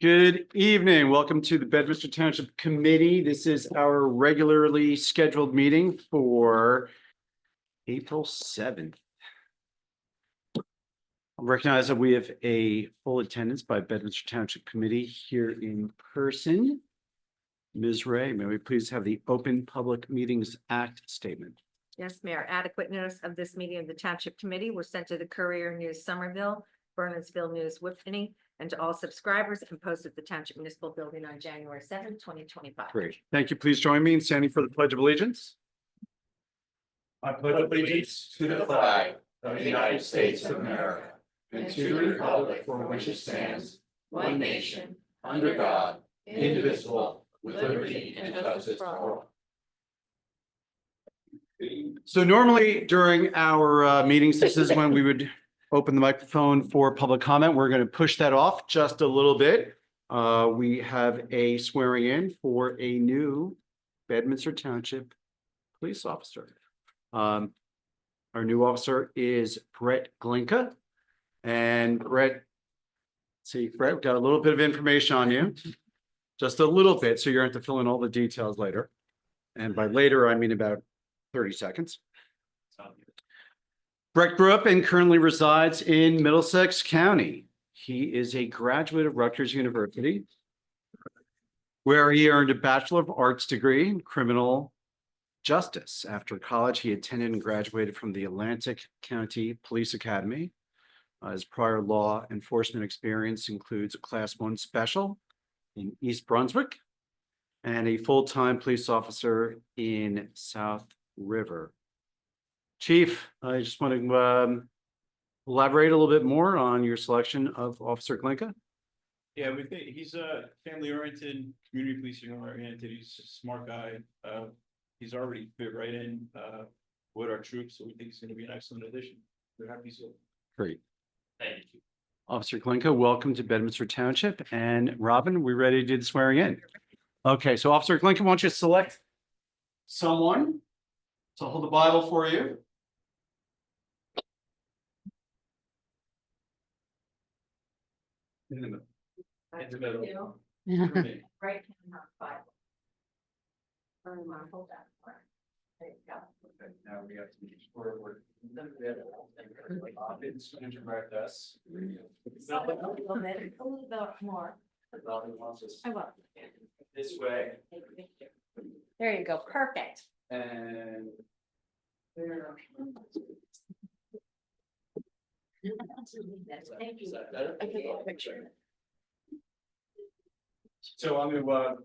Good evening. Welcome to the Bedminster Township Committee. This is our regularly scheduled meeting for April 7th. I recognize that we have a full attendance by Bedminster Township Committee here in person. Ms. Ray, may we please have the Open Public Meetings Act statement? Yes, Mayor. Adequate notice of this meeting of the Township Committee was sent to the Courier News Somerville, Bernardsville News Whitney, and to all subscribers and posted at the Township Municipal Building on January 7th, 2025. Great. Thank you. Please join me in standing for the Pledge of Allegiance. I pledge allegiance to the flag of the United States of America and to the republic for which it stands, one nation, under God, indivisible, with liberty and justice for all. So normally during our meetings, this is when we would open the microphone for public comment. We're going to push that off just a little bit. We have a swearing in for a new Bedminster Township police officer. Our new officer is Brett Glinka. And Brett, see, Brett, we've got a little bit of information on you. Just a little bit, so you're going to have to fill in all the details later. And by later, I mean about 30 seconds. Brett grew up and currently resides in Middlesex County. He is a graduate of Rutgers University, where he earned a Bachelor of Arts degree in criminal justice. After college, he attended and graduated from the Atlantic County Police Academy. His prior law enforcement experience includes a Class 1 special in East Brunswick and a full-time police officer in South River. Chief, I just want to elaborate a little bit more on your selection of Officer Glinka. Yeah, he's a family oriented, community policing oriented. He's a smart guy. He's already fit right in with our troops, so we think he's going to be an excellent addition. We're happy so. Great. Thank you. Officer Glinka, welcome to Bedminster Township. And Robin, we're ready to do the swearing in. Okay, so Officer Glinka, why don't you select someone to hold the Bible for you? In the middle. In the middle. Right hand on Bible. Hold that. There you go. Okay, now we have to make sure we're interact us. A little bit more. Robin wants us I will. this way There you go. Perfect. and there. Thank Is you. that better? I can get a picture. So I'm gonna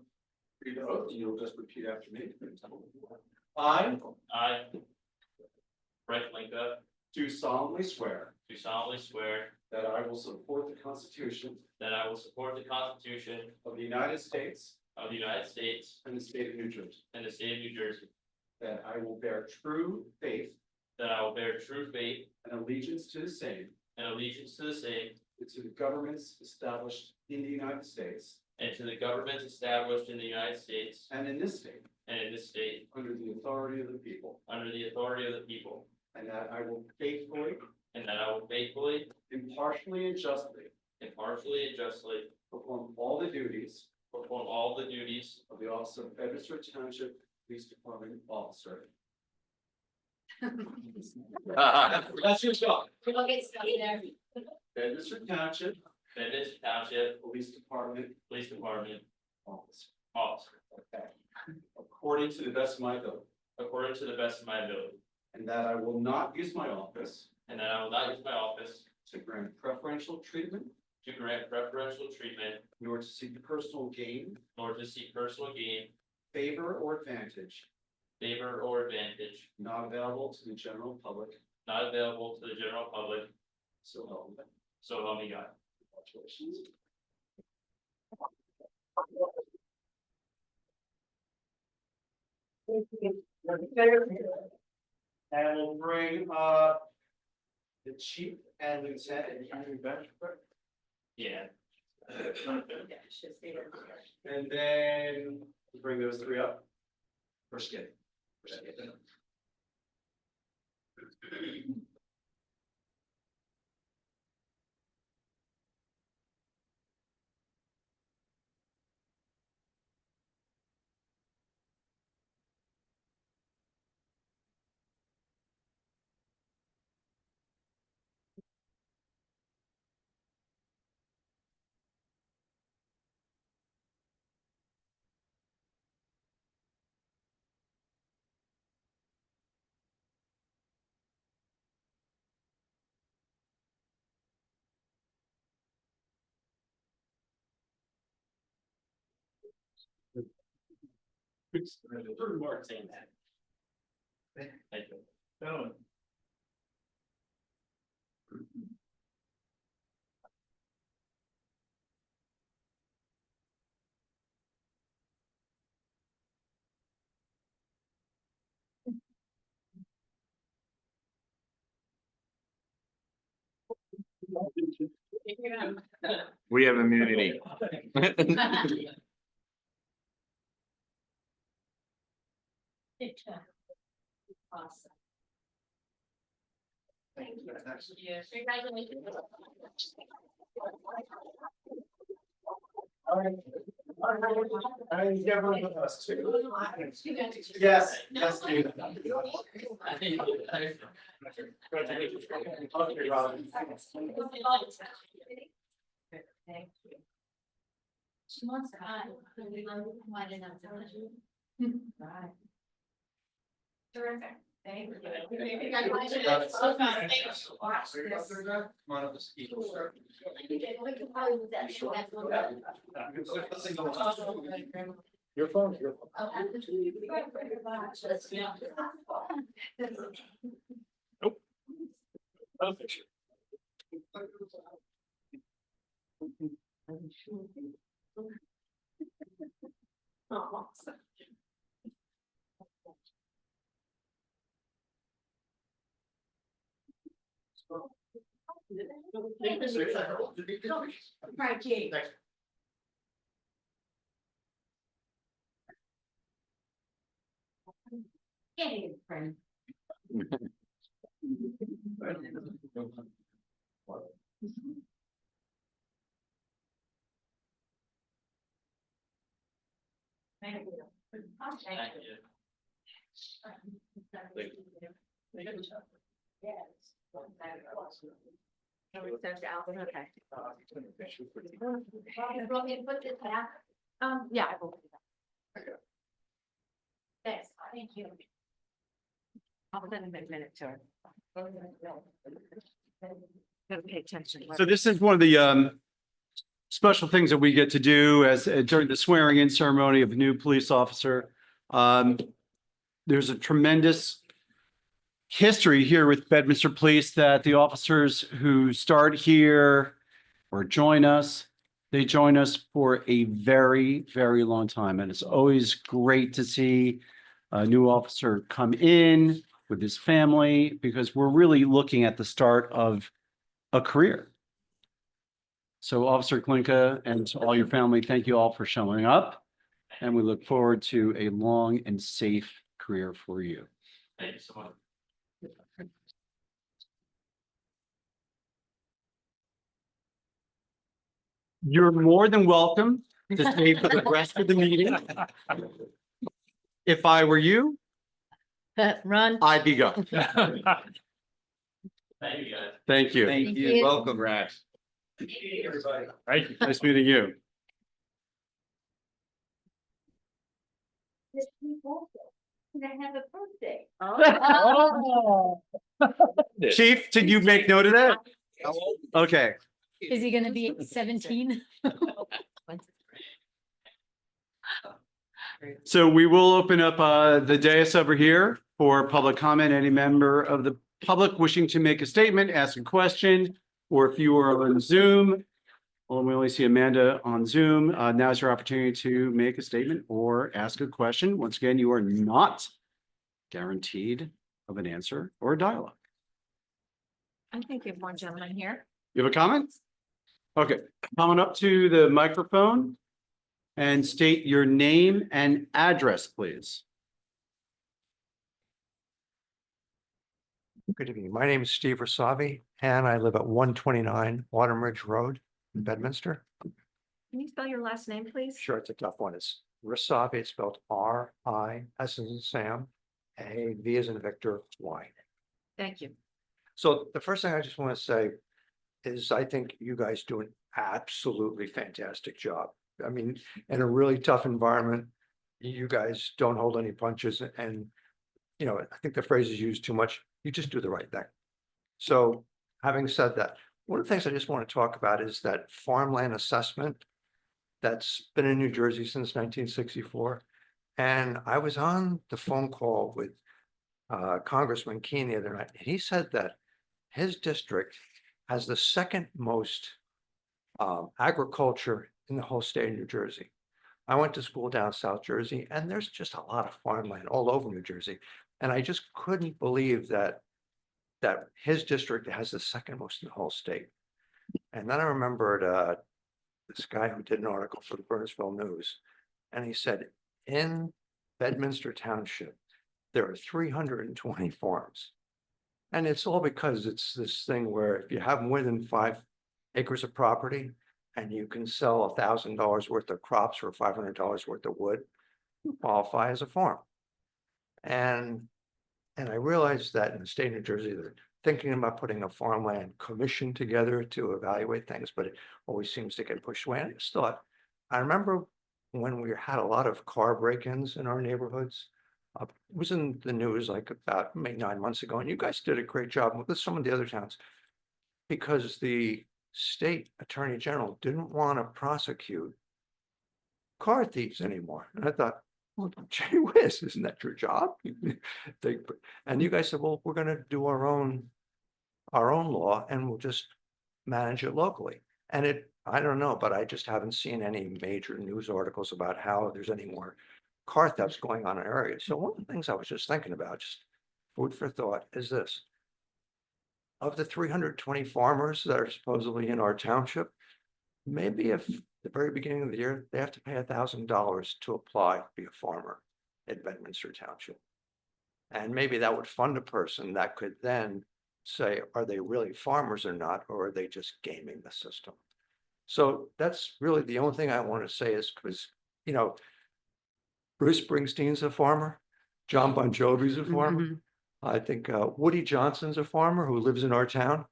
read the oath, and you'll just repeat after me. I Brett Glinka, do solemnly swear do solemnly swear that I will support the Constitution that I will support the Constitution of the United States of the United States and the state of New Jersey, and the state of New Jersey, that I will bear true faith that I will bear true faith and allegiance to the same and allegiance to the same and to the governments established in the United States and to the governments established in the United States and in this state and in this state under the authority of the people, under the authority of the people, and that I will faithfully, and that I will faithfully, impartially, and justly impartially, and justly perform all the duties perform all the duties of the office of Bedminster Township Police Department Officer. That's your job. We'll get stuck there. Bedminster Township Bedminster Township Police Department Police Department Officer. Officer, Okay. According to the best of my ability, according to the best of my ability, and that I will not use my office and that I will not use my office to grant preferential treatment, to grant preferential treatment, nor to seek personal gain, nor to seek personal gain, favor, or advantage favor, or advantage not available to the general public. not available to the general public, So help me. so help me God. Congratulations. And we'll bring the chief and lieutenant and county bench. Yeah. And then we'll bring those three up. First get. Mark saying that. Thank you. No. We have immunity. Awesome. Thank you. Yes, congratulations. And get rid of us too. Yes, yes, dude. Okay, Robin. Thank you. She wants to add. Why didn't I tell you? Right. Terrific. Thank you. Congratulations. Come on up the ski. Your phone, your phone. Right, Kate. Get in, friend. Thank you. Thank you. Yes. Can we send to Alvin? Okay. You want me to put this back? Yeah, I will do that. Thanks, thank you. I'll send him a minute to her. Gotta pay attention. So this is one of the special things that we get to do as during the swearing in ceremony of a new police officer. There's a tremendous history here with Bedminster Police that the officers who start here or join us, they join us for a very, very long time. And it's always great to see a new officer come in with his family because we're really looking at the start of a career. So Officer Klinka and to all your family, thank you all for showing up. And we look forward to a long and safe career for you. Thank you so much. You're more than welcome to stay for the rest of the meeting. If I were you, Run. I'd be going. Thank you, guys. Thank you. Thank you. Welcome, Rash. Everybody. Thank you. Nice meeting you. I have a birthday. Oh. Chief, did you make note of that? Okay. Is he gonna be 17? So we will open up the dais over here for public comment. Any member of the public wishing to make a statement, ask a question, or if you are on Zoom, well, we only see Amanda on Zoom. Now is your opportunity to make a statement or ask a question. Once again, you are not guaranteed of an answer or a dialogue. I think you have one gentleman here. You have a comment? Okay, coming up to the microphone and state your name and address, please. Good evening. My name is Steve Rasavi and I live at 129 Autumn Ridge Road in Bedminster. Can you spell your last name, please? Sure, it's a tough one. It's Rasavi. It's spelled R-I, S as in Sam, A, V as in Victor, Y. Thank you. So the first thing I just want to say is I think you guys do an absolutely fantastic job. I mean, in a really tough environment, you guys don't hold any punches and, you know, I think the phrase is used too much. You just do the right thing. So having said that, one of the things I just want to talk about is that farmland assessment that's been in New Jersey since 1964. And I was on the phone call with Congressman Keene the other night. And he said that his district has the second most agriculture in the whole state of New Jersey. I went to school down South Jersey, and there's just a lot of farmland all over New Jersey. And I just couldn't believe that his district has the second most in the whole state. And then I remembered this guy who did an article for the Burnsville News, and he said, in Bedminster Township, there are 320 farms. And it's all because it's this thing where if you have more than 5 acres of property and you can sell $1,000 worth of crops or $500 worth of wood, you qualify as a farm. And I realized that in the state of New Jersey, they're thinking about putting a farmland commission together to evaluate things, but it always seems to get pushed away. And I just thought, I remember when we had a lot of car break-ins in our neighborhoods. It was in the news like about maybe 9 months ago, and you guys did a great job with some of the other towns because the state attorney general didn't want to prosecute car thieves anymore. And I thought, well, gee whiz, isn't that your job? And you guys said, well, we're going to do our own law and we'll just manage it locally. And I don't know, but I just haven't seen any major news articles about how there's any more car thefts going on in areas. So one of the things I was just thinking about, just food for thought, is this. Of the 320 farmers that are supposedly in our township, maybe if the very beginning of the year, they have to pay $1,000 to apply to be a farmer at Bedminster Township. And maybe that would fund a person that could then say, are they really farmers or not, or are they just gaming the system? So that's really the only thing I want to say is because, you know, Bruce Springsteen's a farmer, John Bon Jovi's a farmer. I think Woody Johnson's a farmer who lives in our town.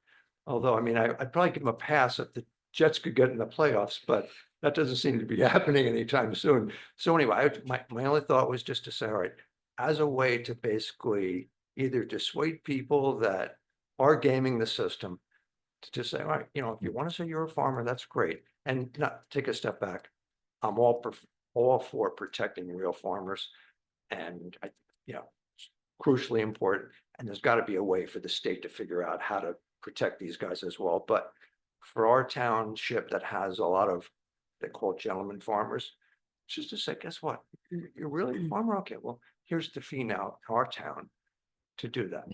Although, I mean, I'd probably give him a pass if the Jets could get in the playoffs, but that doesn't seem to be happening anytime soon. So anyway, my only thought was just to say, all right, as a way to basically either dissuade people that are gaming the system, to just say, all right, you know, if you want to say you're a farmer, that's great. And not take a step back. I'm all for protecting real farmers. And you know, crucially important. And there's got to be a way for the state to figure out how to protect these guys as well. But for our township that has a lot of, they call gentlemen farmers, just to say, guess what? You're really a farmer? Okay, well, here's the fee now in our town to do that.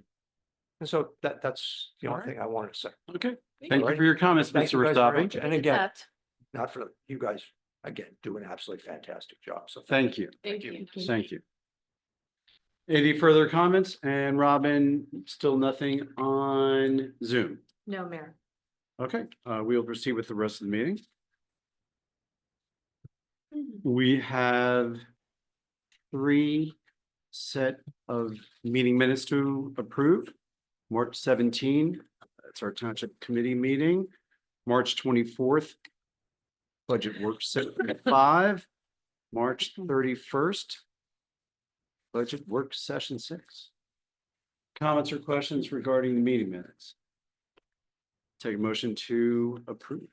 And so that's the only thing I wanted to say. Okay, thank you for your comments, Thank Mr. you guys very much. Rastavi. And again, not for you guys, again, do an absolutely fantastic job. So Thank you. Thank you. Thank you. Any further comments? And Robin, still nothing on Zoom. No, Mayor. Okay, we'll proceed with the rest of the meeting. We have 3 set of meeting minutes to approve. March 17, that's our township committee meeting. March 24th, budget work session at 5. March 31st, budget work session 6. Comments or questions regarding the meeting minutes? Take a motion to approve.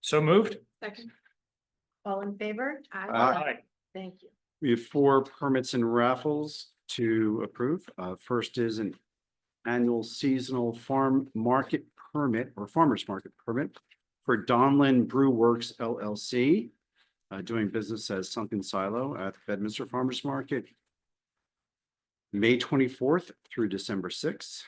So moved. Second. All in favor? Aye. Thank you. We have 4 permits and raffles to approve. First is an annual seasonal farm market permit or farmers market permit for Donlin Brew Works LLC, doing business as Sunken Silo at Bedminster Farmers Market, May 24th through December 6th.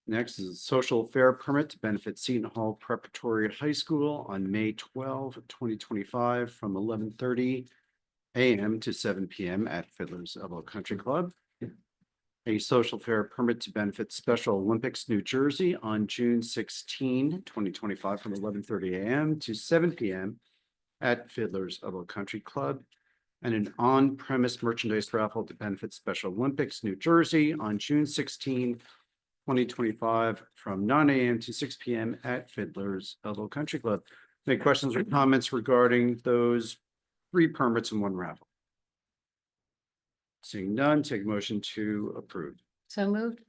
Next is a social fair permit to benefit Seton Hall Preparatory High School on May 12, 2025 from 11:30 a.m. to 7 p.m. at Fiddler's Elbow Country Club. A social fair permit to benefit Special Olympics New Jersey on June 16, 2025 from 11:30 a.m. to 7 p.m. at Fiddler's Elbow Country Club. And an on-premise merchandise raffle to benefit Special Olympics New Jersey on June 16, 2025 from 9 a.m. to 6 p.m. at Fiddler's Elbow Country Club. Any questions or comments regarding those 3 permits and 1 raffle? Seeing none, take a motion to approve. So moved.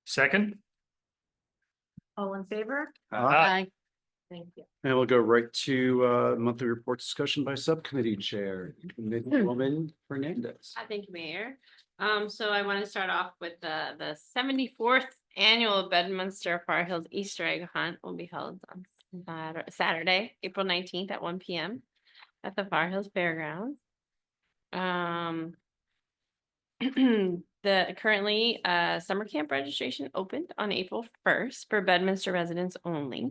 Second. All in favor? Aye. Thank you. And we'll go right to monthly report discussion by subcommittee chair, Committeewoman Fernandez. Thank you, Mayor. So I want to start off with the 74th annual Bedminster Far Hills Easter egg hunt will be held on Saturday, April 19th at 1 p.m. at the Far Hills Fairgrounds. The currently summer camp registration opened on April 1st for Bedminster residents only.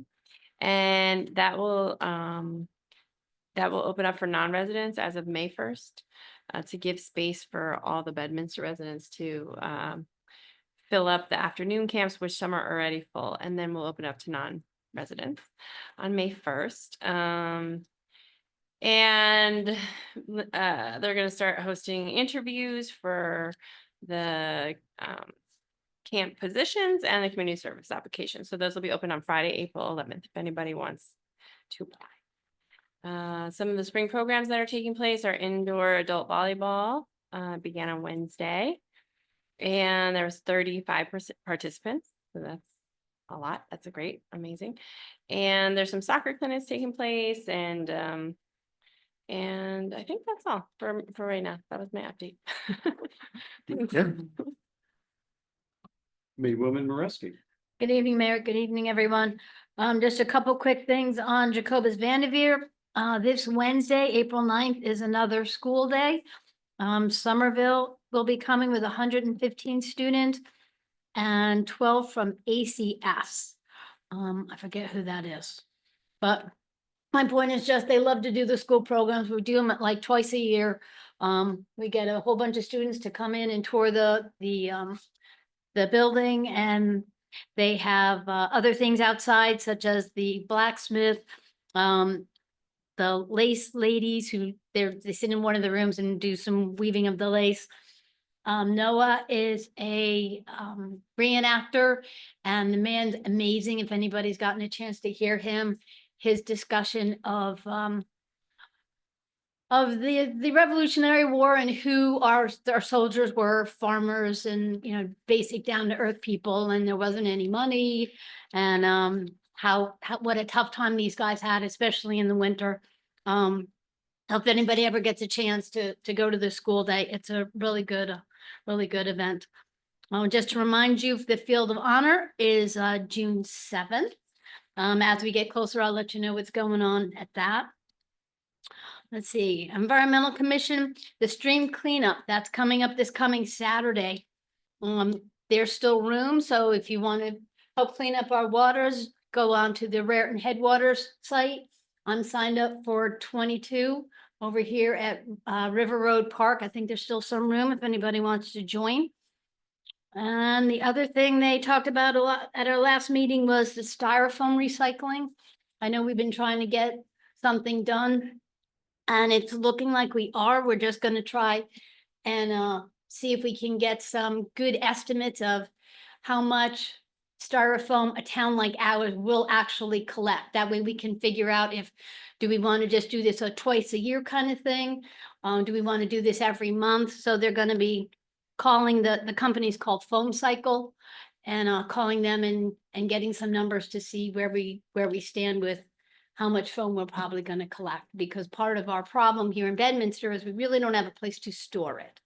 And that will open up for non-residents as of May 1st to give space for all the Bedminster residents to fill up the afternoon camps, which some are already full, and then we'll open up to non-residents on May 1st. And they're going to start hosting interviews for the camp positions and the community service applications. So those will be open on Friday, April 11th, if anybody wants to apply. Some of the spring programs that are taking place are indoor adult volleyball, began on Wednesday. And there was 35 participants. So that's a lot. That's a great, amazing. And there's some soccer clinics taking place, and I think that's all for right now. That was my update. Yeah. Committeewoman Mareski. Good evening, Mayor. Good evening, everyone. Just a couple quick things on Jacobus Vanderveer. This Wednesday, April 9th, is another school day. Somerville will be coming with 115 students and 12 from ACS. I forget who that is, but my point is just they love to do the school programs. We do them at like twice a year. We get a whole bunch of students to come in and tour the building, and they have other things outside, such as the blacksmith, the lace ladies who they sit in one of the rooms and do some weaving of the lace. Noah is a reenactor, and the man's amazing. If anybody's gotten a chance to hear him, his discussion of the Revolutionary War and who our soldiers were, farmers and, you know, basic down to earth people, and there wasn't any money, and how what a tough time these guys had, especially in the winter. If anybody ever gets a chance to go to the school day, it's a really good event. Just to remind you, the Field of Honor is June 7th. As we get closer, I'll let you know what's going on at that. Let's see, Environmental Commission, the stream cleanup, that's coming up this coming Saturday. There's still room, so if you want to help clean up our waters, go on to the Raritan Headwaters site. I'm signed up for 22 over here at River Road Park. I think there's still some room if anybody wants to join. And the other thing they talked about a lot at our last meeting was the styrofoam recycling. I know we've been trying to get something done, and it's looking like we are. We're just going to try and see if we can get some good estimates of how much styrofoam a town like ours will actually collect. That way we can figure out if, do we want to just do this a twice a year kind of thing? Do we want to do this every month? So they're going to be calling the company's called Foam Cycle, and calling them and getting some numbers to see where we stand with how much foam we're probably going to collect, because part of our problem here in Bedminster is we really don't have a place to store it.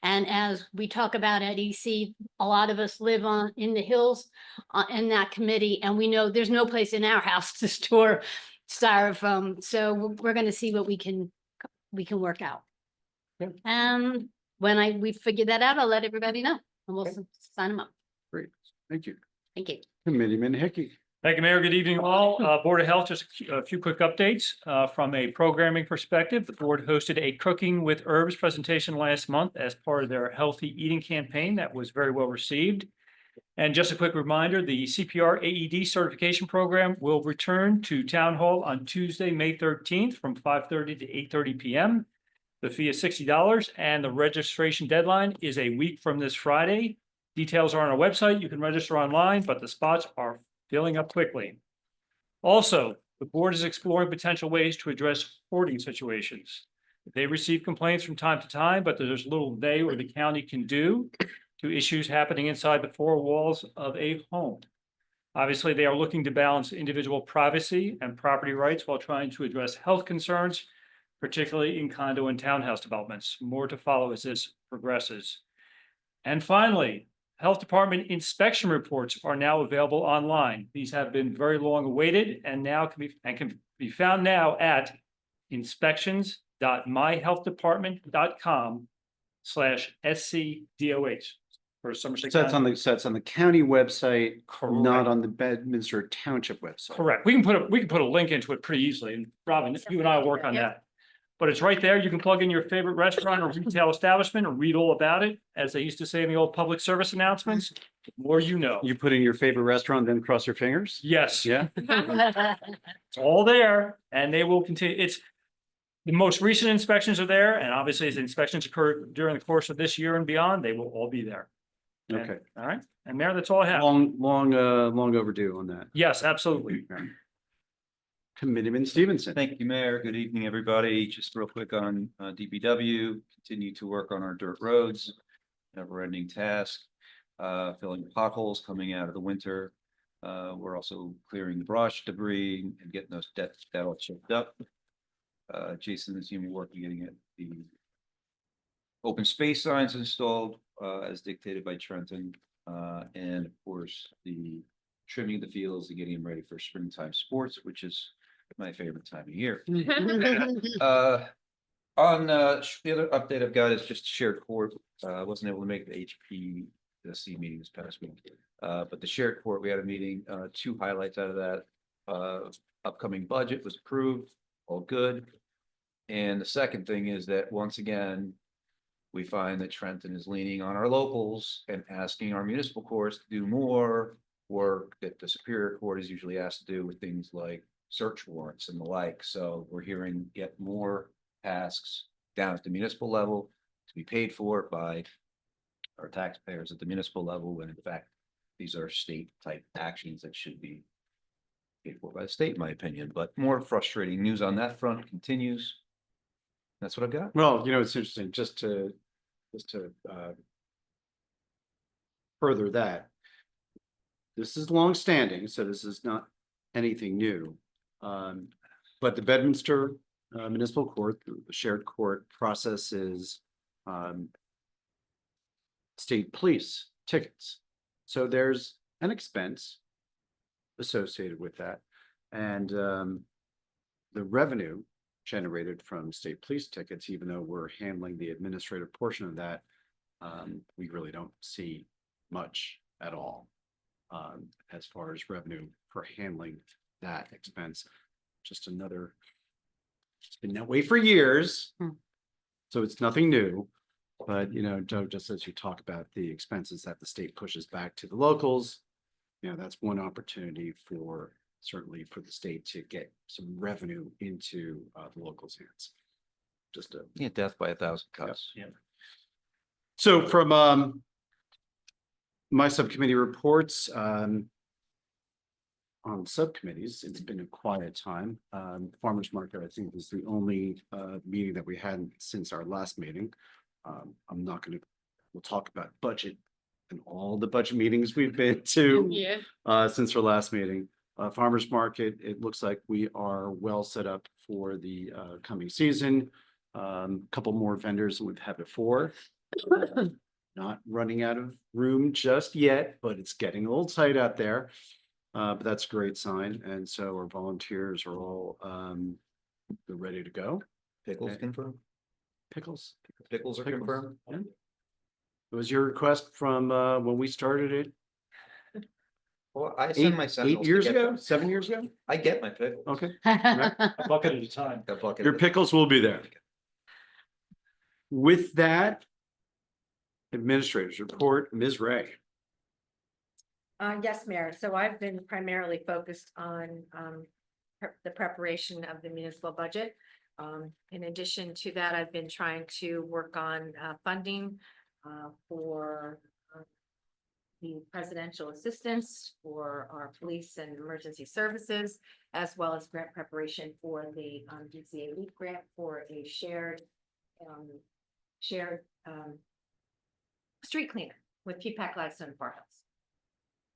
And as we talk about at EC, a lot of us live in the hills in that committee, and we know there's no place in our house to store styrofoam. So we're going to see what we can work out. Yeah. And when we figure that out, I'll let everybody know, and we'll sign them up. Great, thank you. Thank you. Committeeman Hickey. Thank you, Mayor. Good evening, all. Board of Health, just a few quick updates. From a programming perspective, the board hosted a Cooking with Herbs presentation last month as part of their healthy eating campaign that was very well received. And just a quick reminder, the CPR AED certification program will return to Town Hall on Tuesday, May 13th from 5:30 to 8:30 p.m. The fee is $60, and the registration deadline is a week from this Friday. Details are on our website. You can register online, but the spots are filling up quickly. Also, the board is exploring potential ways to address hoarding situations. They receive complaints from time to time, but there's little they or the county can do to issues happening inside the four walls of a home. Obviously, they are looking to balance individual privacy and property rights while trying to address health concerns, particularly in condo and townhouse developments. More to follow as this progresses. And finally, Health Department inspection reports are now available online. These have been very long awaited and now can be found now at inspections.myhealthdepartment.com/SCDOH for Somerset So that's on County. that's on the county website, Correct. not on the Bedminster Township website. Correct. We can put a link into it pretty easily. And Robin, you and I will work on Yep. that. But it's right there. You can plug in your favorite restaurant or retail establishment and read all about it. As they used to say in the old public service announcements, the more you know. You put in your favorite restaurant, then cross your fingers? Yes. Yeah? It's all there and they will continue. It's the most recent inspections are there and obviously as inspections occur during the course of this year and beyond, they will all be there. And- Okay. All right. And Mayor, that's all I have. Long overdue on that. Yes, absolutely. Committeeman Stevenson. Thank you, Mayor. Good evening, everybody. Just real quick on DPW, continue to work on our dirt roads. Never-ending task, filling potholes coming out of the winter. We're also clearing the brush, debris, and getting those that all chipped up. Jason and the team are working getting it the open space signs installed as dictated by Trenton. And of course, the trimming the fields and getting them ready for springtime sports, which is my favorite time of year. On the other update I've got is just shared court. Wasn't able to make the HPC meeting this past week. But the shared court, we had a meeting, 2 highlights out of that. Upcoming budget was approved, all good. And the second thing is that once again, we find that Trenton is leaning on our locals and asking our municipal courts to do more work that the Superior Court is usually asked to do with things like search warrants and the like. So we're hearing yet more tasks down at the municipal level to be paid for by our taxpayers at the municipal level, when in fact, these are state type actions that should be paid for by the state, in my opinion. But more frustrating news on that front continues. That's what I've got. Well, it's interesting, just to further that. This is longstanding, so this is not anything new. But the Bedminster Municipal Court, the shared court processes state police tickets. So there's an expense associated with that. And the revenue generated from state police tickets, even though we're handling the administrative portion of that, we really don't see much at all as far as revenue for handling that expense. Just another, it's been that way for years. So it's nothing new. But, Joe, just as you talk about the expenses that the state pushes back to the locals, that's one opportunity certainly for the state to get some revenue into the locals' hands. Just a Yeah, death by 1,000 cuts. Yeah. So from my subcommittee reports, on subcommittees, it's been a quiet time. Farmers Market, I think, was the only meeting that we had since our last meeting. We'll talk about budget and all the budget meetings we've been to since our last meeting. Farmers Market, it looks like we are well set up for the coming season. Couple more vendors than we've had before. Not running out of room just yet, but it's getting a little tight out there. But that's a great sign. And so our volunteers are all they're ready to go. Pickles Okay. confirmed? Pickles. Pickles are Pickles. confirmed? Yeah. It was your request from when we started it Well, I send my eight sentinels to years get ago, them. 7 years ago. I get my pickles. Okay. A bucket at a time. A bucket Your of- pickles will be there. With that, administrators report, Ms. Ray. Yes, Mayor. So I've been primarily focused on the preparation of the municipal budget. In addition to that, I've been trying to work on funding for the presidential assistance for our police and emergency services, as well as grant preparation for the DCA LEAP grant for a shared street cleaner with P-PAC Gladstone Far Hills.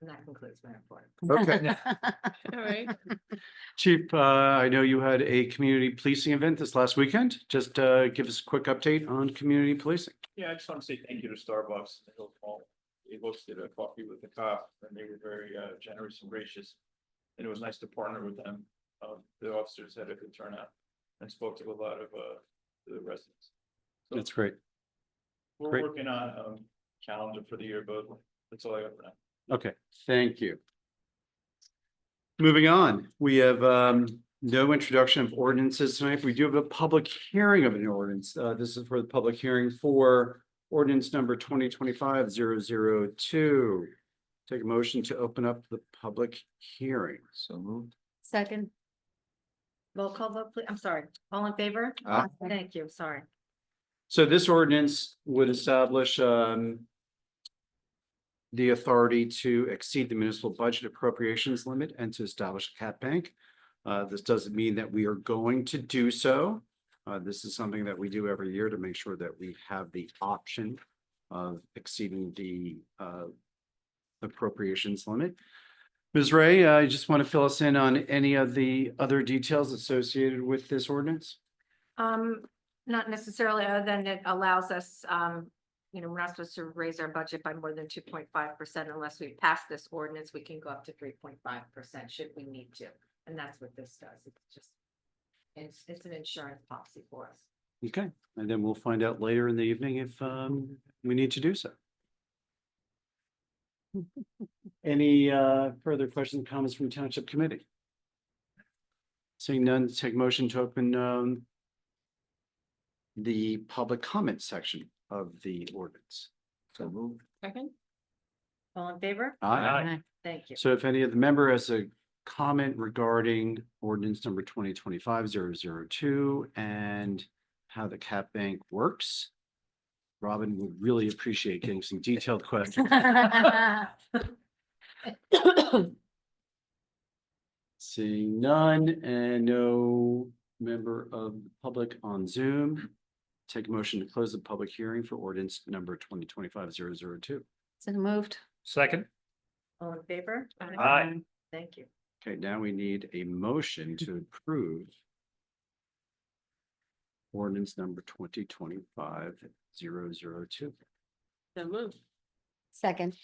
And that concludes my report. Okay. All right. Chief, I know you had a community policing event this last weekend. Just give us a quick update on community policing. Yeah, I just want to say thank you to Starbucks. They hosted a coffee with the cop and they were very generous and gracious. And it was nice to partner with them. The officers had a good turnout and spoke to a lot of the residents. So That's great. we're great. working on calendar for the year, but that's all I got for now. Okay, thank you. Moving on, we have no introduction of ordinances tonight. We do have a public hearing of an ordinance. This is for the public hearing for ordinance number 2025-002. Take a motion to open up the public hearing. So moved. Second, Roll call vote, please. I'm sorry. All in favor? Aye. Thank you. Sorry. So this ordinance would establish the authority to exceed the municipal budget appropriations limit and to establish a cap bank. This doesn't mean that we are going to do so. This is something that we do every year to make sure that we have the option of exceeding the appropriations limit. Ms. Ray, I just want to fill us in on any of the other details associated with this ordinance. Not necessarily, other than it allows us, we're not supposed to raise our budget by more than 2.5% unless we pass this ordinance. We can go up to 3.5% should we need to. And that's what this does. It's just, it's an insurance policy for us. Okay, and then we'll find out later in the evening if we need to do so. Any further questions, comments from Township Committee? Seeing none, take motion to open the public comment section of the ordinance. So moved. Second. All in favor? Aye. Thank you. So if any of the member has a comment regarding ordinance number 2025-002 and how the cap bank works, Robin would really appreciate getting some detailed questions. Seeing none and no member of the public on Zoom, take a motion to close the public hearing for ordinance number 2025-002. so moved. Second. All in favor? Aye. Thank you. Okay, now we need a motion to approve ordinance number 2025-002. So moved. Second,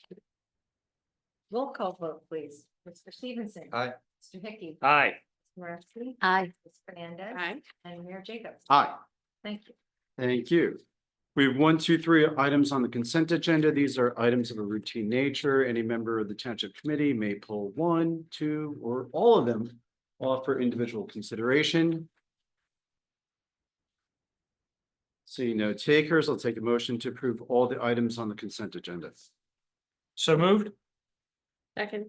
Roll call vote, please. Mr. Stevenson. Aye. Mr. Hickey. Aye. Ms. Moravsky. aye. Ms. Fernandez. Aye. And Mayor Jacobs. Aye. Thank you. Thank you. We have 1, 2, 3 items on the consent agenda. These are items of a routine nature. Any member of the Township Committee may pull 1, 2, or all of them off for individual consideration. Seeing no takers, I'll take a motion to approve all the items on the consent agenda. So moved. Second.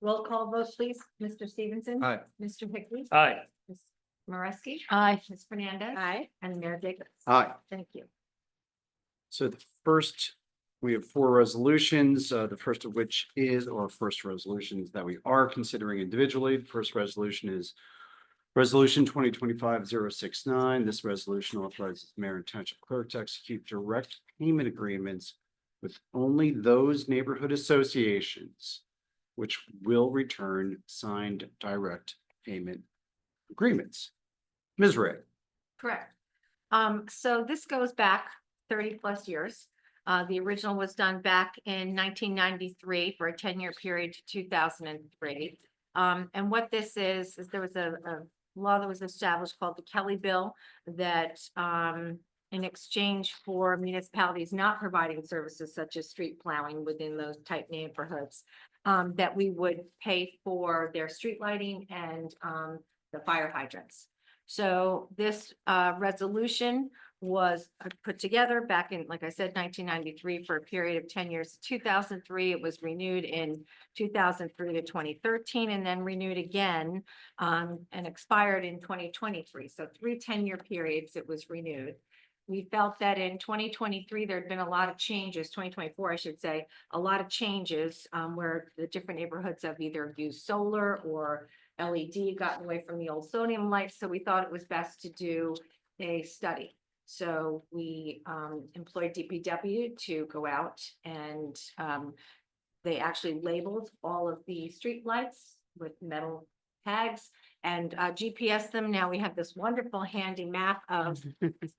Roll call vote, please. Mr. Stevenson. Aye. Mr. Hickey. Aye. Ms. Moravsky. Aye. Ms. Fernandez. Aye. And Mayor Jacobs. Aye. Thank you. So the first, we have 4 resolutions, the first of which is, or first resolutions that we are considering individually. The first resolution is Resolution 2025-069. This resolution authorizes mayor and township clerk to execute direct payment agreements with only those neighborhood associations which will return signed direct payment agreements. Ms. Ray. Correct. So this goes back 30+ years. The original was done back in 1993 for a 10-year period to 2003. And what this is there was a law that was established called the Kelly Bill that in exchange for municipalities not providing services such as street plowing within those type neighborhoods, that we would pay for their street lighting and the fire hydrants. So this resolution was put together back in, like I said, 1993 for a period of 10 years. 2003, it was renewed in 2003 to 2013 and then renewed again and expired in 2023. So 3 10-year periods it was renewed. We felt that in 2023, there had been a lot of changes, 2024, I should say, a lot of changes where the different neighborhoods have either used solar or LED, gotten away from the old sodium lights. So we thought it was best to do a study. So we employed DPW to go out and They actually labeled all of the street lights with metal tags and GPS them. Now we have this wonderful handy map of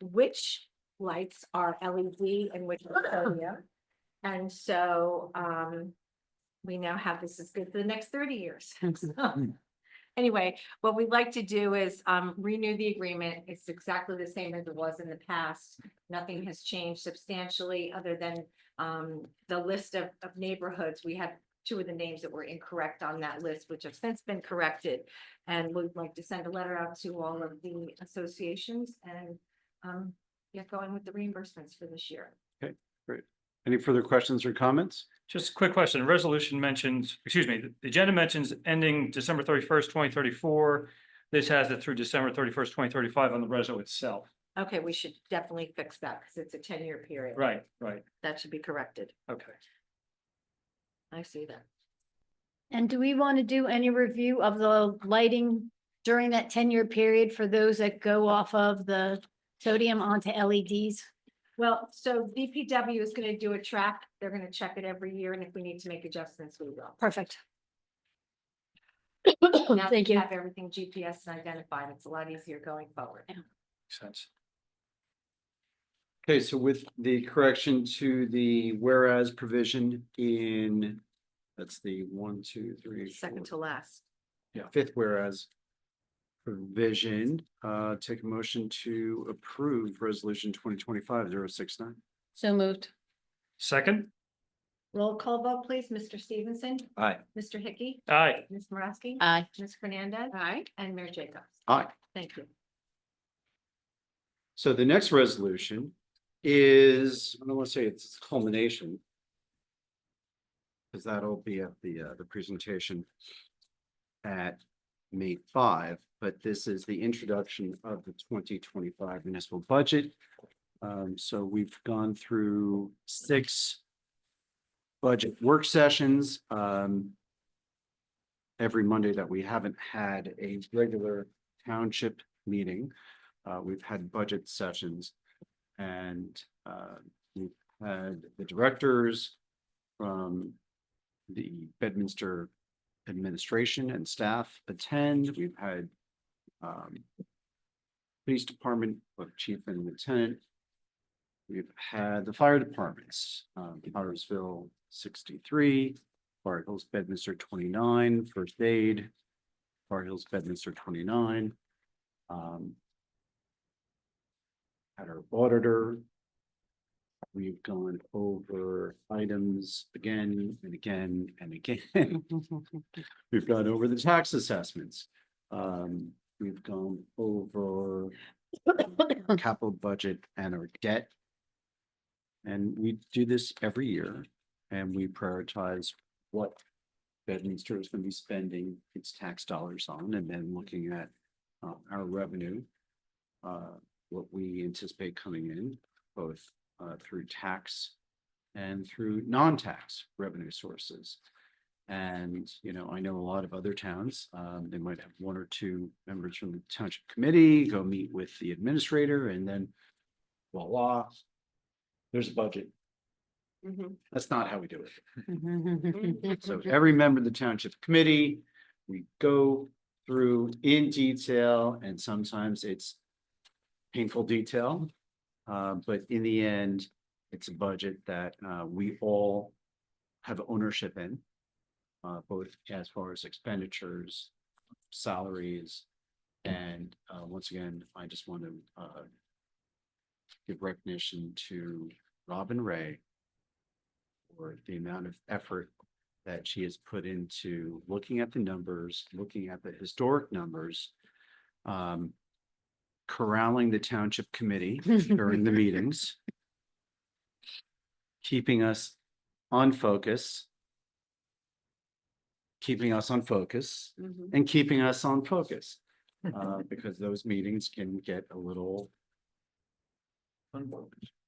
which lights are LED and which are sodium. And so we now have this is good for the next 30 years. Anyway, what we'd like to do is renew the agreement. It's exactly the same as it was in the past. Nothing has changed substantially other than the list of neighborhoods. We had two of the names that were incorrect on that list, which have since been corrected. And we'd like to send a letter out to all of the associations and get going with the reimbursements for this year. Okay, great. Any further questions or comments? Just a quick question. The resolution mentions, excuse me, the agenda mentions ending December 31st, 2034. This has it through December 31st, 2035 on the reso itself. Okay, we should definitely fix that because it's a 10-year period. Right, right. That should be corrected. Okay. I see that. And do we want to do any review of the lighting during that 10-year period for those that go off of the sodium onto LEDs? Well, so DPW is gonna do a track. They're gonna check it every year, and if we need to make adjustments, we will. Perfect. Now that Thank we you. have everything GPS and identified, it's a lot easier going forward. Makes sense. Okay, so with the correction to the whereas provision in, that's the 1, 2, 3, Second to 4, last. yeah, fifth whereas provision, take a motion to approve resolution 2025-069. So moved. Second? Roll call vote, please. Mr. Stevenson, Aye. Mr. Hickey, Aye. Ms. Moraski. Aye. Ms. Fernandez. Aye. And Mayor Jacobs. Aye. Thank you. So the next resolution is, I don't want to say it's culmination, because that'll be at the presentation at May 5, but this is the introduction of the 2025 municipal budget. So we've gone through 6 budget work sessions. Every Monday that we haven't had a regular township meeting, we've had budget sessions, and we've had the directors from the Bedminster administration and staff attend. We've had police department, both chief and lieutenant. We've had the fire departments, Powdersville 63, Far Hills Bedminster 29, first aid, Far Hills Bedminster 29. Had our auditor. We've gone over items again and again and again. We've gone over the tax assessments. We've gone over capital budget and our debt. And we do this every year, and we prioritize what Bedminster is going to be spending its tax dollars on, and then looking at our revenue, what we anticipate coming in, both through tax and through non-tax revenue sources. And, you know, I know a lot of other towns, they might have 1 or 2 members from the township committee go meet with the administrator, and then voila, there's a budget. That's not how we do it. So every member of the township committee, we go through in detail, and sometimes it's painful detail. But in the end, it's a budget that we all have ownership in, both as far as expenditures, salaries, and once again, I just want to give recognition to Robin Ray for the amount of effort that she has put into looking at the numbers, looking at the historic numbers, corralling the township committee during the meetings, keeping us on focus, and keeping us on focus, because those meetings can get a little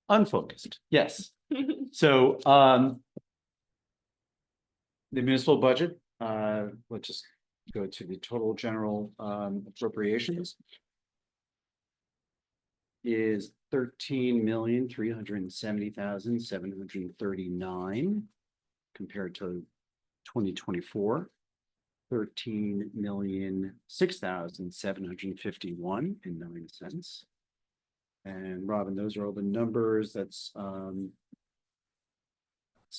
unfocused. Yes. So the municipal budget, let's just go to the total general appropriations, is 13,370,739. compared to 2024. 13,006,751.09. And Robin, those are all the numbers. That's some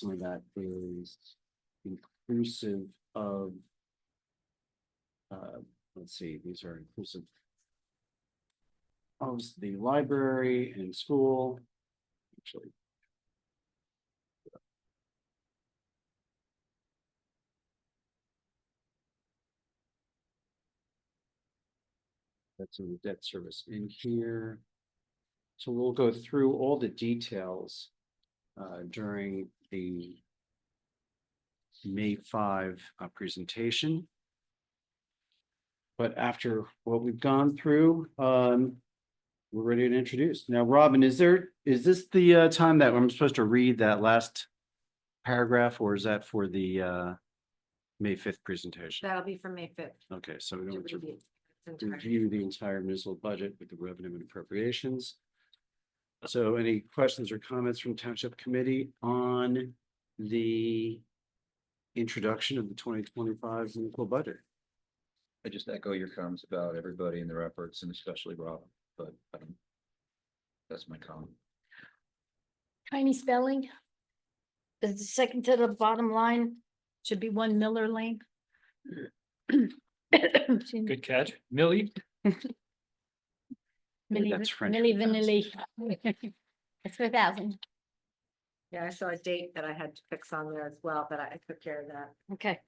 of that is inclusive of let's see, these are inclusive of the library and school. Actually, that's in the debt service in here. So we'll go through all the details during the May 5 presentation. But after what we've gone through, we're ready to introduce. Now, Robin, is this the time that I'm supposed to read that last paragraph, or is that for the May 5th presentation? That'll be for May 5th. Okay, so we're to going to review. It's entirely- review the entire municipal budget with the revenue and appropriations. So any questions or comments from Township Committee on the introduction of the 2025 municipal budget? I just echo your comments about everybody and their efforts and especially Robin, but that's my comment. Tiny spelling. The second to the bottom line should be 1 Miller Lane. Excuse me. Good catch. Millie? That's French. Milli Vanilli. It's 4,000. Yeah, I saw a date that I had to fix on there as well, but I took care of that. Okay.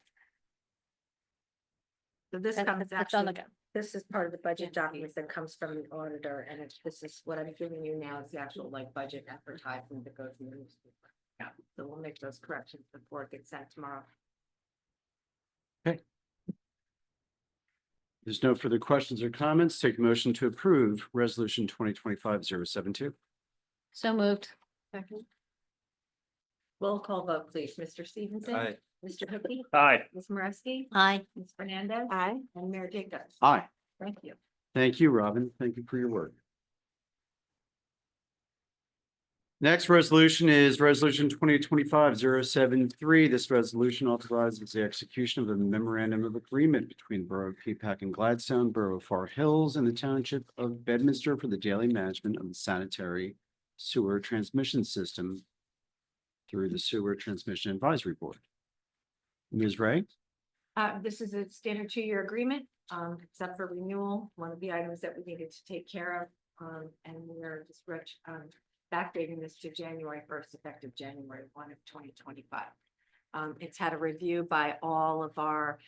So this That- comes that's all I actually, got. this is part of the budget documents that comes from an auditor, and this is what I'm giving you now is the actual like budget advertisement that goes in the newspaper. Yeah, so we'll make those corrections before it gets sent tomorrow. There's no further questions or comments. Take a motion to approve resolution 2025-072. So moved. Second. Roll call vote, please. Mr. Stevenson. Aye. Mr. Hooky. Aye. Ms. Moreski. Aye. Ms. Fernandez. Aye. And Mayor Jacobs. Aye. Thank you. Thank you, Robin. Thank you for your work. Next resolution is resolution 2025-073. This resolution authorizes the execution of a memorandum of agreement between Borough of Peapack and Gladstone, Borough of Far Hills, and the Township of Bedminster for the daily management of the sanitary sewer transmission system through the Sewer Transmission Advisory Board. Ms. Ray? This is a standard 2-year agreement, except for renewal, one of the items that we needed to take care of. And we're just backdating this to January 1st, effective January 1 of 2025. It's had a review by all of our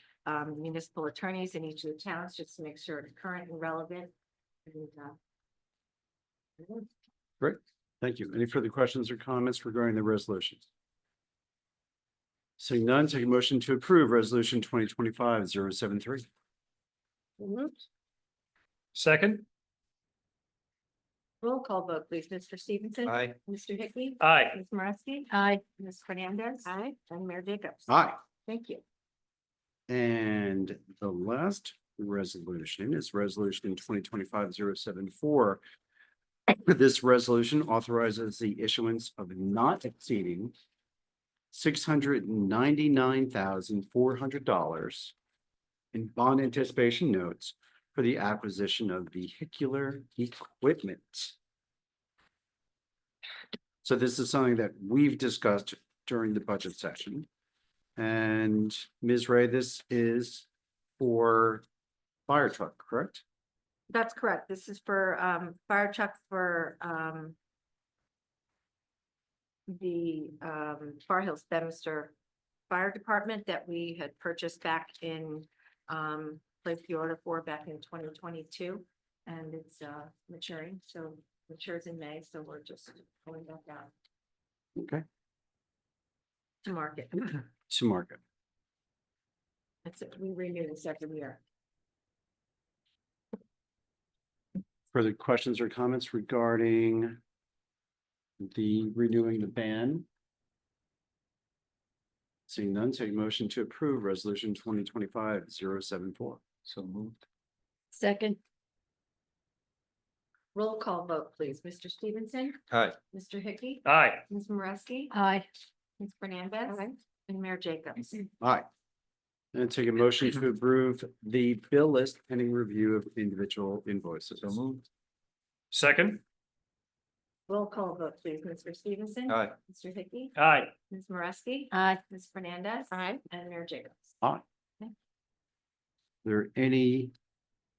municipal attorneys in each of the towns, just to make sure it's current and relevant. And, Great. Thank you. Any further questions or comments regarding the resolutions? Seeing none, take a motion to approve resolution 2025-073. Second? Roll call vote, please. Mr. Stevenson. Aye. Mr. Hickey. Aye. Ms. Moreski. Aye. Ms. Fernandez. Aye. And Mayor Jacobs. Aye. Thank you. And the last resolution is resolution 2025-074. This resolution authorizes the issuance of not exceeding $699,400 in bond anticipation notes for the acquisition of vehicular equipment. So this is something that we've discussed during the budget session. And Ms. Ray, this is for fire truck, correct? That's correct. This is for fire truck for the Far Hills Bedminster Fire Department that we had purchased back in placed the order for back in 2022, and it's maturing, so matures in May, so we're just going back down Okay. to market. To market. It's we renew this every year. Further questions or comments regarding the renewing the ban? Seeing none, take a motion to approve resolution 2025-074. So moved. Second. Roll call vote, please. Mr. Stevenson. Aye. Mr. Hickey. Aye. Ms. Moreski. Aye. Ms. Fernandez. and Mayor Jacobs. Aye. And take a motion to approve the bill list pending review of individual invoices. So moved. Second. Roll call vote, please. Mr. Stevenson. Aye. Mr. Hickey. Aye. Ms. Moreski. Aye. Ms. Fernandez. Aye. And Mayor Jacobs. Are there any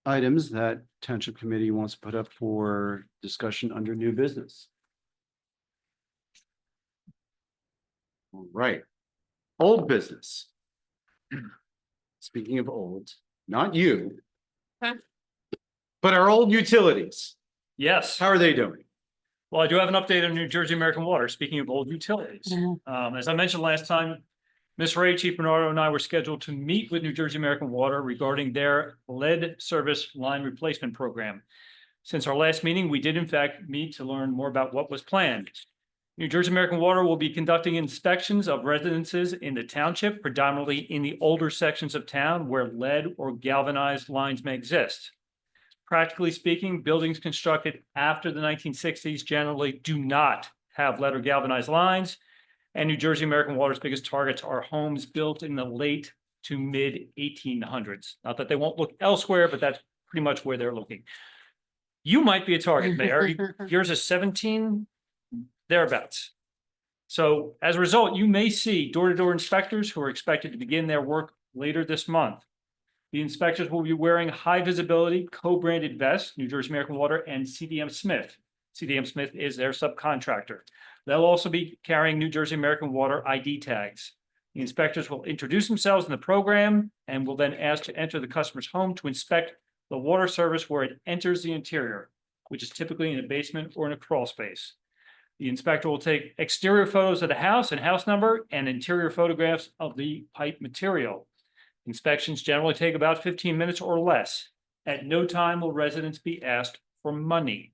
items that Township Committee wants to put up for discussion under new business? All right, old business. Speaking of old, not you, Huh? but our old utilities. Yes. How are they doing? Well, I do have an update on New Jersey American Water, speaking of old utilities. Yeah. As I mentioned last time, Ms. Ray, Chief Bernardo, and I were scheduled to meet with New Jersey American Water regarding their lead service line replacement program. Since our last meeting, we did in fact meet to learn more about what was planned. New Jersey American Water will be conducting inspections of residences in the township, predominantly in the older sections of town where lead or galvanized lines may exist. Practically speaking, buildings constructed after the 1960s generally do not have lead or galvanized lines. And New Jersey American Water's biggest targets are homes built in the late to mid 1800s. Not that they won't look elsewhere, but that's pretty much where they're looking. You might be a target, Mayor. Yours is 17, thereabouts. So as a result, you may see door-to-door inspectors who are expected to begin their work later this month. The inspectors will be wearing high visibility co-branded vests, New Jersey American Water and CDM Smith. CDM Smith is their subcontractor. They'll also be carrying New Jersey American Water ID tags. The inspectors will introduce themselves in the program and will then ask to enter the customer's home to inspect the water service where it enters the interior, which is typically in a basement or in a crawl space. The inspector will take exterior photos of the house and house number and interior photographs of the pipe material. Inspections generally take about 15 minutes or less. At no time will residents be asked for money.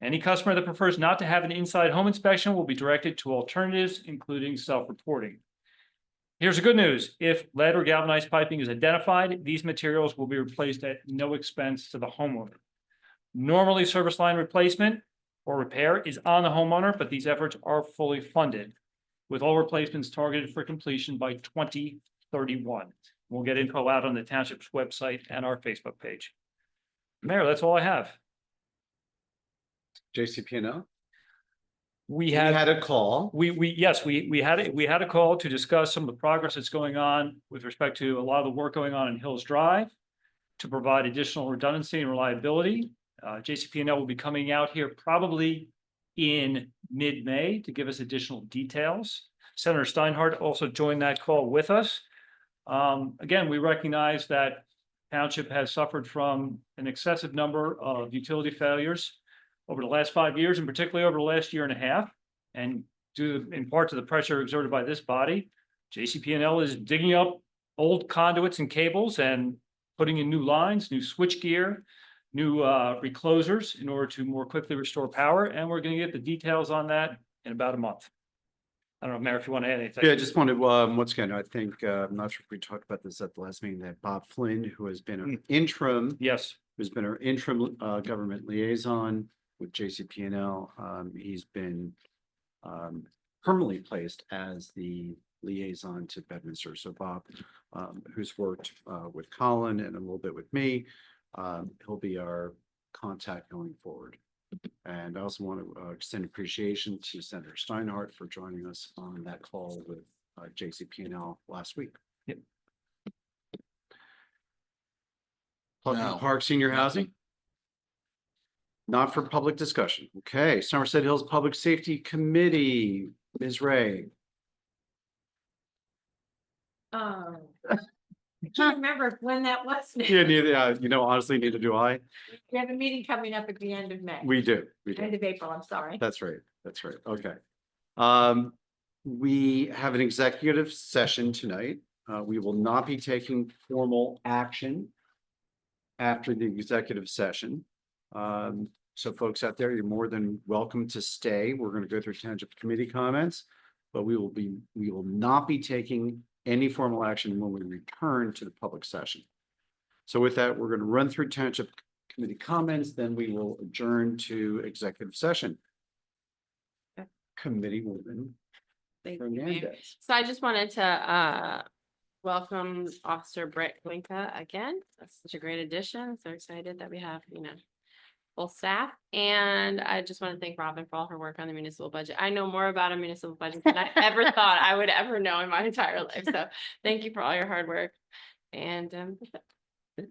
Any customer that prefers not to have an inside home inspection will be directed to alternatives, including self-reporting. Here's the good news. If lead or galvanized piping is identified, these materials will be replaced at no expense to the homeowner. Normally, service line replacement or repair is on the homeowner, but these efforts are fully funded, with all replacements targeted for completion by 2031. We'll get info out on the township's website and our Facebook page. Mayor, that's all I have. JCP&L? We We had had a call. yes, we had a call to discuss some of the progress that's going on with respect to a lot of the work going on in Hills Drive to provide additional redundancy and reliability. JCP&L will be coming out here probably in mid-May to give us additional details. Senator Steinhardt also joined that call with us. Again, we recognize that Township has suffered from an excessive number of utility failures over the last 5 years, and particularly over the last year and a half. And due in part to the pressure exerted by this body, JCP&L is digging up old conduits and cables and putting in new lines, new switch gear, new reclosers in order to more quickly restore power. And we're going to get the details on that in about a month. I don't know, Mayor, if you want to add anything. Yeah, I just wanted, once again, I think, I'm not sure if we talked about this at the last meeting, that Bob Flynn, who has been an interim, Yes. who's been our interim government liaison with JCP&L. He's been permanently placed as the liaison to Bedminster. So Bob, who's worked with Colin and a little bit with me, he'll be our contact going forward. And I also want to extend appreciation to Senator Steinhardt for joining us on that call with JCP&L last week. Yep. Pleasant Park Senior Housing? Not for public discussion. Okay, Somerset Hills Public Safety Committee, Ms. Ray. I can't remember when that was. Yeah, neither, honestly, neither do I. We have a meeting coming up at the end of May. We do. End of April, I'm sorry. That's right. That's right. Okay. We have an executive session tonight. We will not be taking formal action after the executive session. So folks out there, you're more than welcome to stay. We're going to go through Township Committee comments, but we will not be taking any formal action when we return to the public session. So with that, we're going to run through Township Committee comments, then we will adjourn to executive session. Committee woman. Thank you, Mayor. Hernandez. So I just wanted to welcome Officer Brett Glinka again. That's such a great addition. So excited that we have, full staff. And I just want to thank Robin for all her work on the municipal budget. I know more about a municipal budget than I ever thought I would ever know in my entire life. So thank you for all your hard work. And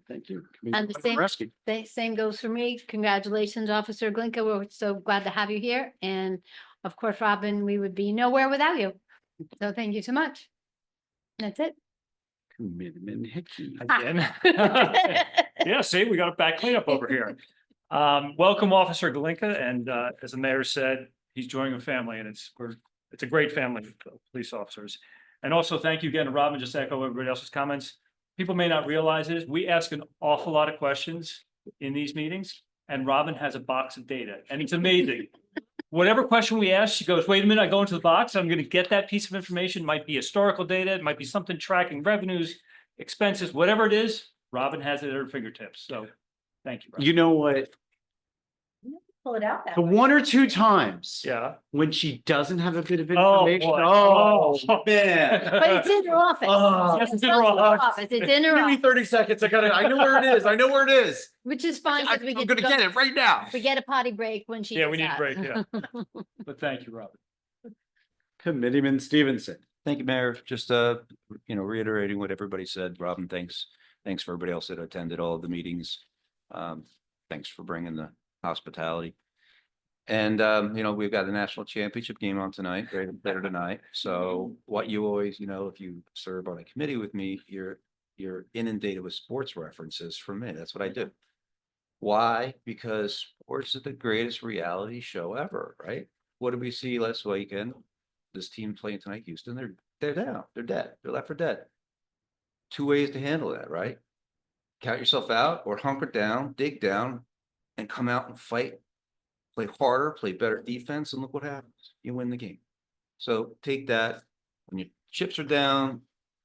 Thank you. And the Commissioner same- Boraski. Same goes for me. Congratulations, Officer Glinka. We're so glad to have you here. And of course, Robin, we would be nowhere without you. So thank you so much. That's it. Committeeman Hickey. Again. Yeah, see, we got a back cleanup over here. Welcome Officer Galinka, and as the mayor said, he's joining a family, and it's a great family of police officers. And also thank you again to Robin, just to echo everybody else's comments. People may not realize this, we ask an awful lot of questions in these meetings, and Robin has a box of data, and it's amazing. Whatever question we ask, she goes, wait a minute, I go into the box, I'm gonna get that piece of information, might be historical data, it might be something tracking revenues, expenses, whatever it is, Robin has it at her fingertips, so thank you. Robin. You know what? Pull it out. that The way. one or two times Yeah. when she doesn't have a bit of Oh, information. boy. Oh, Oh. man. But it's in her office. Oh. Yes, it's in not her your office. It's in her Give me office, 30 seconds. I know where it is. I know where it is. which is fine. 'cause we I'm get gonna to go- get it right now. We get a potty break when she. Yeah, does we need a that. break, yeah. But thank you, Robin. Committeeman Stevenson. Thank you, Mayor. Just, reiterating what everybody said. Robin, thanks. Thanks for everybody else that attended all of the meetings. Thanks for bringing the hospitality. And, we've got a national championship game on tonight, later tonight. So what you always, if you serve on a committee with me, you're inundated with sports references from me. That's what I do. Why? Because sports is the greatest reality show ever, right? What did we see last weekend? This team playing tonight, Houston, they're down, they're dead, they're left for dead. Two ways to handle that, right? Count yourself out or hunker down, dig down, and come out and fight. Play harder, play better defense, and look what happens. You win the game. So take that, when your chips are down,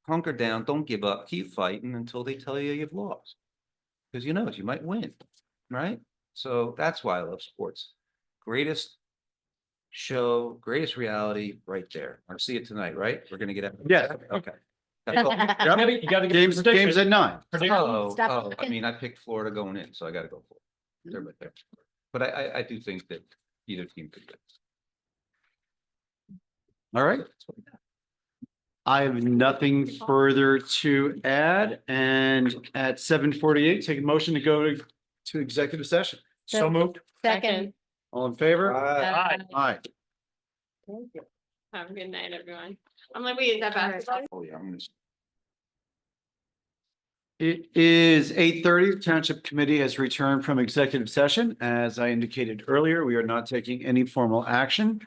hunker down, don't give up, keep fighting until they tell you you've lost. Because you might win, right? So that's why I love sports. Greatest show, greatest reality right there. I see it tonight, right? We're gonna get it. Yes. Okay. That's all. You gotta get Games at 9. Stop I mean, I picked Florida going in, so I gotta go for it. They're right there. But I do think that either team could win. All right. I have nothing further to add, and at 7:48, take a motion to go to executive session. So moved. Second. All in favor? Aye. Aye. thank you. Have a good night, everyone. I'm like, wait, is that basketball? Oh, yeah, I'm gonna. It is 8:30. The Township Committee has returned from executive session. As I indicated earlier, we are not taking any formal action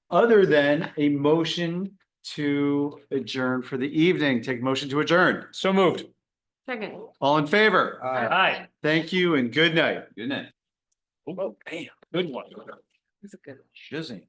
other than a motion to adjourn for the evening. Take a motion to adjourn. So moved. Second. All in favor? Aye. Thank you and good night. Good night. Oh, damn, good one. That's a good one. Shizzy.